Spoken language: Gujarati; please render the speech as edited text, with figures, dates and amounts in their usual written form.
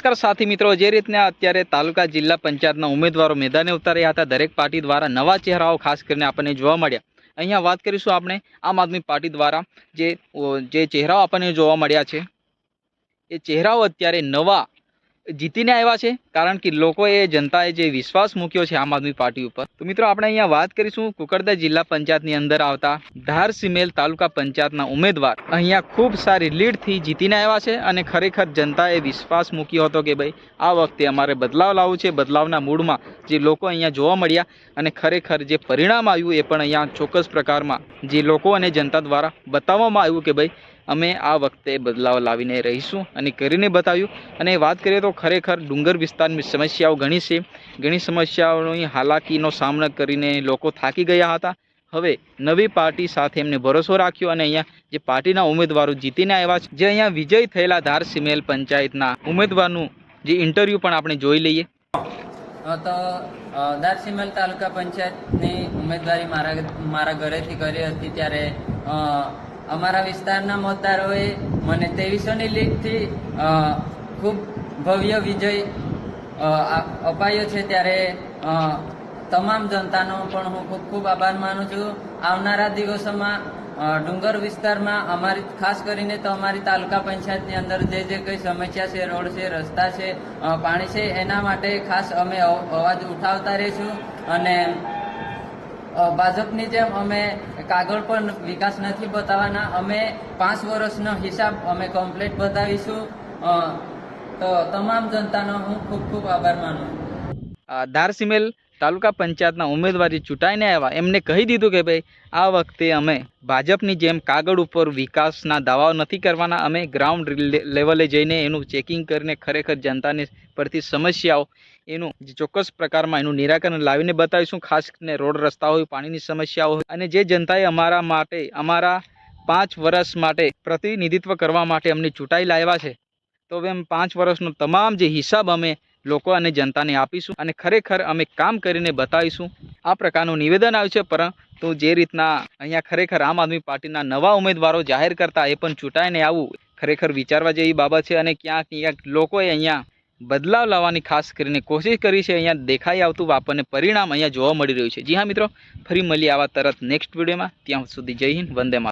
નમસ્કાર સાથી મિત્રો, જે રીતના અત્યારે તાલુકા જિલ્લા પંચાયતના ઉમેદવારો મેદાને ઉતાર્યા હતા, દરેક પાર્ટી દ્વારા નવા ચહેરાઓ ખાસ કરીને આપણને જોવા મળ્યા. અહીંયા વાત કરીશું આપણે આમ આદમી પાર્ટી દ્વારા જે ચહેરાઓ આપણને જોવા મળ્યા છે, એ ચહેરાઓ અત્યારે નવા જીતીને આવ્યા છે, કારણ કે લોકોએ જનતાએ જે વિશ્વાસ મૂક્યો છે આમ આદમી પાર્ટી ઉપર. તો મિત્રો આપણે અહીંયા વાત કરીશું કુકરદા જિલ્લા પંચાયતની અંદર આવતા ધારસિમેલ તાલુકા પંચાયતના ઉમેદવાર અહીંયા ખૂબ સારી લીડથી જીતીને આવ્યા છે અને ખરેખર જનતાએ વિશ્વાસ મૂક્યો હતો કે ભાઈ આ વખતે અમારે બદલાવ લાવવું છે. બદલાવના મૂડમાં જે લોકો અહીંયા જોવા મળ્યા અને ખરેખર જે પરિણામ આવ્યું એ પણ અહીંયા ચોક્કસ પ્રકારમાં જે લોકો અને જનતા દ્વારા બતાવવામાં આવ્યું કે ભાઈ અમે આ વખતે બદલાવ લાવીને રહીશું અને કરીને બતાવ્યું. અને વાત કરીએ તો ખરેખર ડુંગર વિસ્તારની સમસ્યાઓ ઘણી છે. ઘણી સમસ્યાઓની હાલાકીનો સામનો કરીને લોકો થાકી ગયા હતા. હવે નવી પાર્ટી સાથે એમને ભરોસો રાખ્યો અને અહીંયા જે પાર્ટીના ઉમેદવારો જીતીને આવ્યા છે, જે અહીંયા વિજય થયેલા ધારસિમેલ પંચાયતના ઉમેદવારનું જે ઇન્ટરવ્યૂ પણ આપણે જોઈ લઈએ. તો ધારસિમેલ તાલુકા પંચાયતની ઉમેદવારી મારા ઘરેથી કરી હતી, ત્યારે અમારા વિસ્તારના મતદારોએ મને 2300ની લીડથી ખૂબ ભવ્ય વિજય અપાયો છે. ત્યારે તમામ જનતાનો પણ હું ખૂબ ખૂબ આભાર માનું છું. આવનારા દિવસોમાં ડુંગર વિસ્તારમાં અમારી ખાસ કરીને તો અમારી તાલુકા પંચાયતની અંદર જે કંઈ સમસ્યા છે, રોડ છે, રસ્તા છે, પાણી છે, એના માટે ખાસ અમે અવાજ ઉઠાવતા રહીશું. અને ભાજપની જેમ અમે કાગળ પર વિકાસ નથી બતાવવાના, અમે 5 વર્ષનો હિસાબ અમે કમ્પ્લીટ બતાવીશું. તો તમામ જનતાનો હું ખૂબ ખૂબ આભાર માનું. ધારસિમેલ તાલુકા પંચાયતના ઉમેદવારી ચૂંટાઈને આવ્યા, એમને કહી દીધું કે ભાઈ આ વખતે અમે ભાજપની જેમ કાગળ ઉપર વિકાસના દાવાઓ નથી કરવાના, અમે ગ્રાઉન્ડ લેવલે જઈને એનું ચેકિંગ કરીને ખરેખર જનતાને પડતી સમસ્યાઓ એનું જે ચોક્કસ પ્રકારમાં એનું નિરાકરણ લાવીને બતાવીશું. ખાસ કરીને રોડ રસ્તા હોય, પાણીની સમસ્યાઓ હોય, અને જે જનતાએ અમારા માટે અમારા 5 વર્ષ માટે પ્રતિનિધિત્વ કરવા માટે અમને ચૂંટાઈ લાવ્યા છે, તો હવે એમ 5 વર્ષનો તમામ જે હિસાબ અમે લોકો અને જનતાને આપીશું અને ખરેખર અમે કામ કરીને બતાવીશું. આ પ્રકારનું નિવેદન આવ્યું છે. પરંતુ જે રીતના અહીંયા ખરેખર આમ આદમી પાર્ટીના નવા ઉમેદવારો જાહેર કરતા એ પણ ચૂંટાઈને આવવું ખરેખર વિચારવા જેવી બાબત છે. અને ક્યાંક લોકોએ અહીંયા બદલાવ લાવવાની ખાસ કરીને કોશિશ કરી છે. અહીંયા દેખાઈ આવતું આપણને પરિણામ અહીંયા જોવા મળી રહ્યું છે. જી હા મિત્રો, ફરી મળીએ આવા તરત નેક્સ્ટ વિડીયોમાં. ત્યાં સુધી જય હિન્દ, વંદે માતરમ.